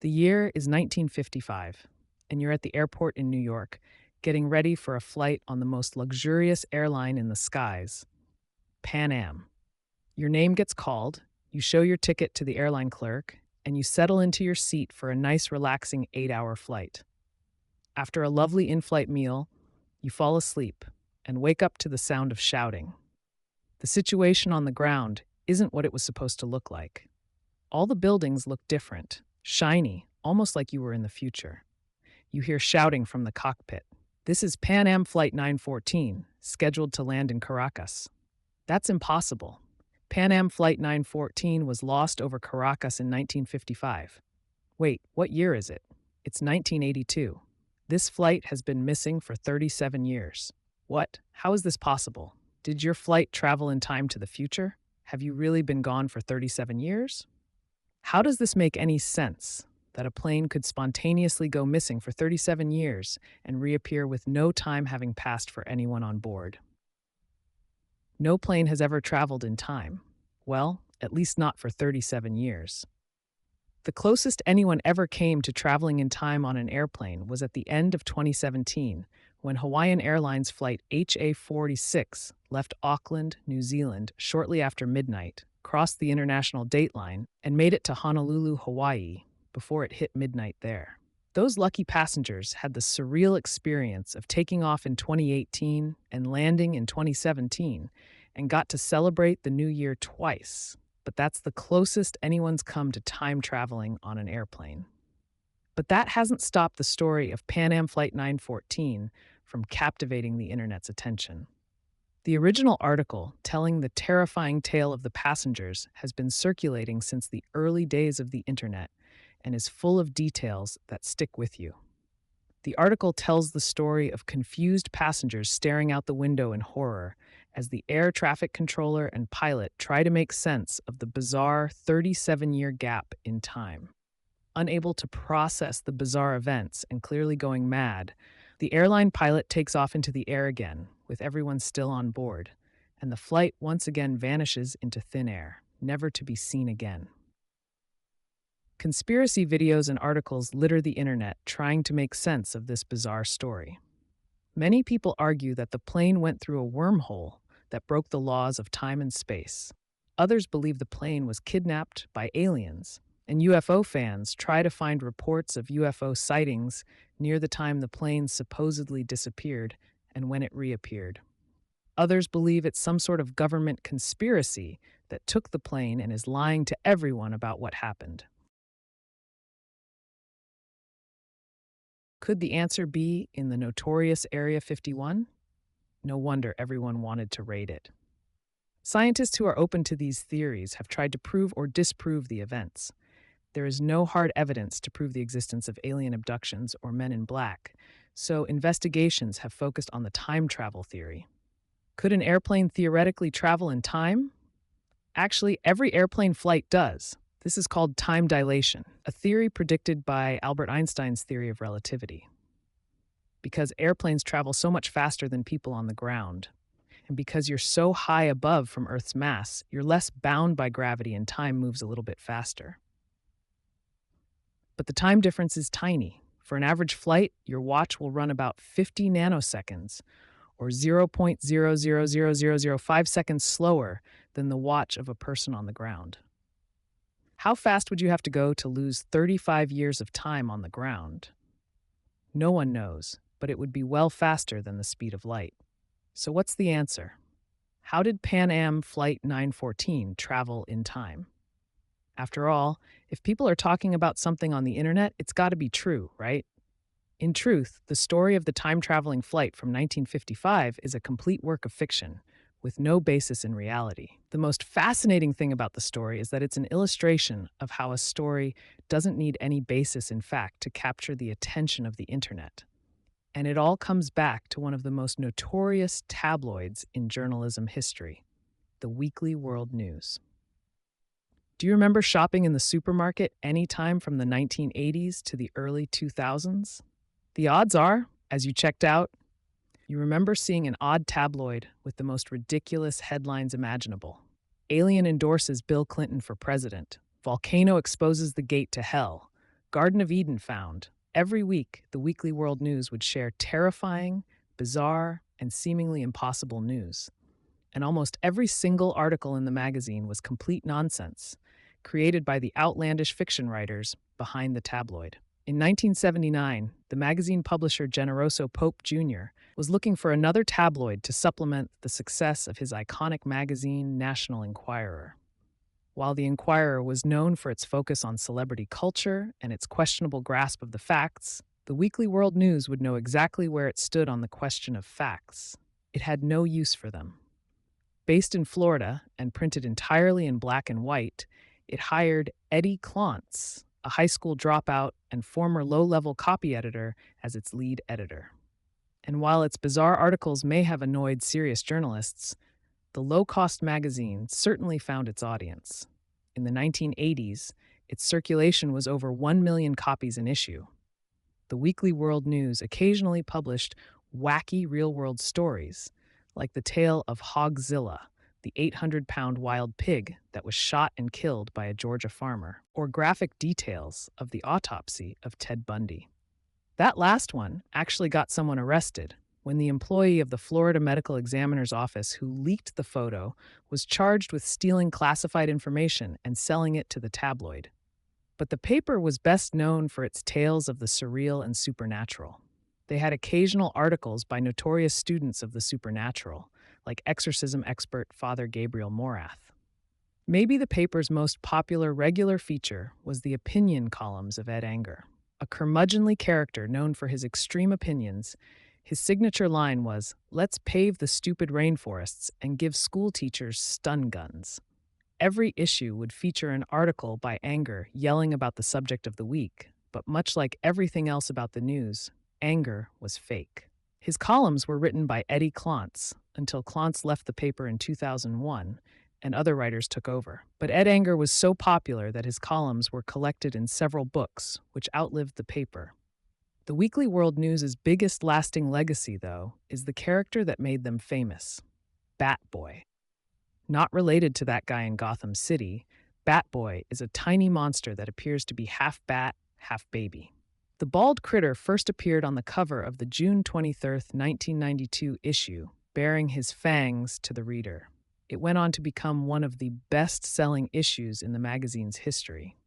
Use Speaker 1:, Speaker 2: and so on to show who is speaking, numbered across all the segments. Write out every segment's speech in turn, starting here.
Speaker 1: The year is 1955, and you're at the airport in New York, getting ready for a flight on the most luxurious airline in the skies, Pan Am. Your name gets called, you show your ticket to the airline clerk, and you settle into your seat for a nice, relaxing 8-hour flight. After a lovely in flight meal, you fall asleep and wake up to the sound of shouting. The situation on the ground isn't what it was supposed to look like. All the buildings look different, shiny, almost like you were in the future. You hear shouting from the cockpit. This is Pan Am Flight 914, scheduled to land in Caracas. That's impossible. Pan Am Flight 914 was lost over Caracas in 1955. Wait, what year is it? It's 1982. This flight has been missing for 37 years. What? How is this possible? Did your flight travel in time to the future? Have you really been gone for 37 years? How does this make any sense that a plane could spontaneously go missing for 37 years and reappear with no time having passed for anyone on board? No plane has ever traveled in time. Well, at least not for 37 years. The closest anyone ever came to traveling in time on an airplane was at the end of 2017, when Hawaiian Airlines flight HA46 left Auckland, New Zealand, shortly after midnight, crossed the international date line, and made it to Honolulu, Hawaii, before it hit midnight there. Those lucky passengers had the surreal experience of taking off in 2018 and landing in 2017, and got to celebrate the new year twice. But that's the closest anyone's come to time traveling on an airplane. But that hasn't stopped the story of Pan Am Flight 914 from captivating the internet's attention. The original article telling the terrifying tale of the passengers has been circulating since the early days of the internet and is full of details that stick with you. The article tells the story of confused passengers staring out the window in horror as the air traffic controller and pilot try to make sense of the bizarre 37-year gap in time. Unable to process the bizarre events and clearly going mad, the airline pilot takes off into the air again, with everyone still on board, and the flight once again vanishes into thin air, never to be seen again. Conspiracy videos and articles litter the internet trying to make sense of this bizarre story. Many people argue that the plane went through a wormhole that broke the laws of time and space. Others believe the plane was kidnapped by aliens, and UFO fans try to find reports of UFO sightings near the time the plane supposedly disappeared and when it reappeared. Others believe it's some sort of government conspiracy that took the plane and is lying to everyone about what happened. Could the answer be in the notorious Area 51? No wonder everyone wanted to raid it. Scientists who are open to these theories have tried to prove or disprove the events. There is no hard evidence to prove the existence of alien abductions or men in black, so investigations have focused on the time travel theory. Could an airplane theoretically travel in time? Actually, every airplane flight does. This is called time dilation, a theory predicted by Albert Einstein's theory of relativity. Because airplanes travel so much faster than people on the ground, and because you're so high above from Earth's mass, you're less bound by gravity and time moves a little bit faster. But the time difference is tiny. For an average flight, your watch will run about 50 nanoseconds, or 0.000005 seconds slower than the watch of a person on the ground. How fast would you have to go to lose 35 years of time on the ground? No one knows, but it would be well faster than the speed of light. So what's the answer? How did Pan Am Flight 914 travel in time? After all, if people are talking about something on the internet, it's got to be true, right? In truth, the story of the time-traveling flight from 1955 is a complete work of fiction, with no basis in reality. The most fascinating thing about the story is that it's an illustration of how a story doesn't need any basis in fact to capture the attention of the internet. And it all comes back to one of the most notorious tabloids in journalism history, the Weekly World News. Do you remember shopping in the supermarket anytime from the 1980s to the early 2000s? The odds are, as you checked out, you remember seeing an odd tabloid with the most ridiculous headlines imaginable. Alien endorses Bill Clinton for president. Volcano exposes the gate to hell. Garden of Eden found. Every week, the Weekly World News would share terrifying, bizarre, and seemingly impossible news. And almost every single article in the magazine was complete nonsense, created by the outlandish fiction writers behind the tabloid. In 1979, the magazine publisher Generoso Pope Jr. was looking for another tabloid to supplement the success of his iconic magazine, National Enquirer. While the Enquirer was known for its focus on celebrity culture and its questionable grasp of the facts, the Weekly World News would know exactly where it stood on the question of facts. It had no use for them. Based in Florida and printed entirely in black and white, it hired Eddie Clontz, a high school dropout and former low-level copy editor, as its lead editor. And while its bizarre articles may have annoyed serious journalists, the low-cost magazine certainly found its audience. In the 1980s, its circulation was over 1 million copies an issue. The Weekly World News occasionally published wacky real-world stories, like the tale of Hogzilla, the 800-pound wild pig that was shot and killed by a Georgia farmer, or graphic details of the autopsy of Ted Bundy. That last one actually got someone arrested when the employee of the Florida Medical Examiner's Office who leaked the photo was charged with stealing classified information and selling it to the tabloid. But the paper was best known for its tales of the surreal and supernatural. They had occasional articles by notorious students of the supernatural, like exorcism expert Father Gabriel Morath. Maybe the paper's most popular regular feature was the opinion columns of Ed Anger. A curmudgeonly character known for his extreme opinions, his signature line was, "Let's pave the stupid rainforests and give school teachers stun guns." Every issue would feature an article by Anger yelling about the subject of the week, but much like everything else about the news, Anger was fake. His columns were written by Eddie Clontz until Clontz left the paper in 2001 and other writers took over. But Ed Anger was so popular that his columns were collected in several books, which outlived the paper. The Weekly World News's biggest lasting legacy, though, is the character that made them famous, Bat Boy. Not related to that guy in Gotham City, Bat Boy is a tiny monster that appears to be half bat, half baby. The bald critter first appeared on the cover of the June 23, 1992 issue, baring his fangs to the reader. It went on to become one of the best-selling issues in the magazine's history.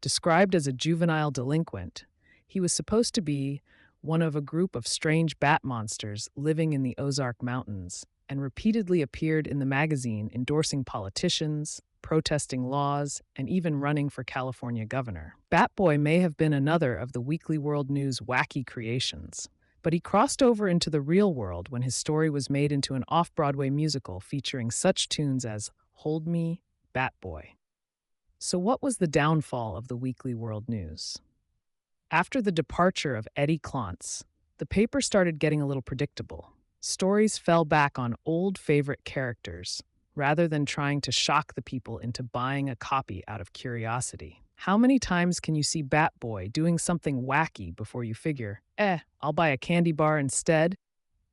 Speaker 1: Described as a juvenile delinquent, he was supposed to be one of a group of strange bat monsters living in the Ozark Mountains, and repeatedly appeared in the magazine endorsing politicians, protesting laws, and even running for California governor. Bat Boy may have been another of the Weekly World News wacky creations, but he crossed over into the real world when his story was made into an off-Broadway musical featuring such tunes as Hold Me, Bat Boy. So what was the downfall of the Weekly World News? After the departure of Eddie Clontz, the paper started getting a little predictable. Stories fell back on old favorite characters, rather than trying to shock the people into buying a copy out of curiosity. How many times can you see Bat Boy doing something wacky before you figure, I'll buy a candy bar instead?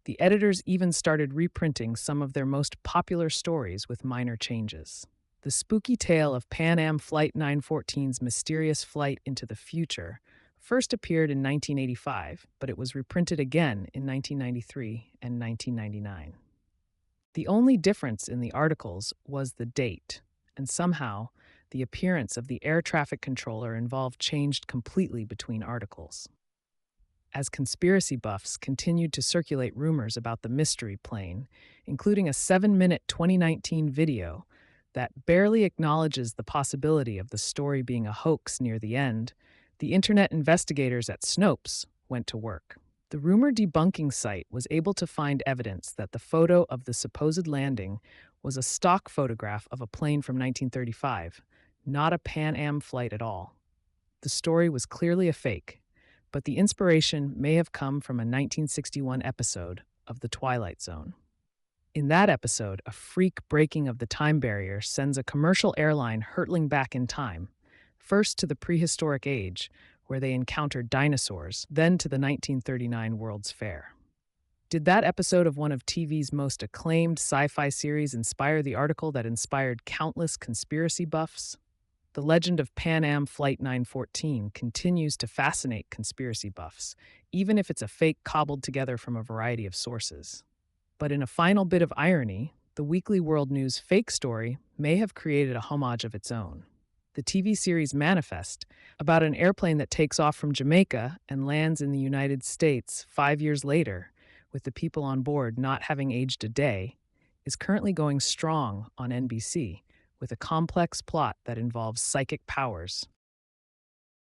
Speaker 1: The editors even started reprinting some of their most popular stories with minor changes. The spooky tale of Pan Am Flight 914's mysterious flight into the future first appeared in 1985, but it was reprinted again in 1993 and 1999. The only difference in the articles was the date, and somehow the appearance of the air traffic controller involved changed completely between articles. As conspiracy buffs continued to circulate rumors about the mystery plane, including a 7-minute 2019 video that barely acknowledges the possibility of the story being a hoax near the end, the internet investigators at Snopes went to work. The rumor debunking site was able to find evidence that the photo of the supposed landing was a stock photograph of a plane from 1935, not a Pan Am flight at all. The story was clearly a fake, but the inspiration may have come from a 1961 episode of The Twilight Zone. In that episode, a freak breaking of the time barrier sends a commercial airline hurtling back in time, first to the prehistoric age, where they encountered dinosaurs, then to the 1939 World's Fair. Did that episode of one of TV's most acclaimed sci-fi series inspire the article that inspired countless conspiracy buffs? The legend of Pan Am Flight 914 continues to fascinate conspiracy buffs, even if it's a fake cobbled together from a variety of sources. But in a final bit of irony, the Weekly World News fake story may have created a homage of its own. The TV series Manifest, about an airplane that takes off from Jamaica and lands in the United States 5 years later, with the people on board not having aged a day, is currently going strong on NBC with a complex plot that involves psychic powers,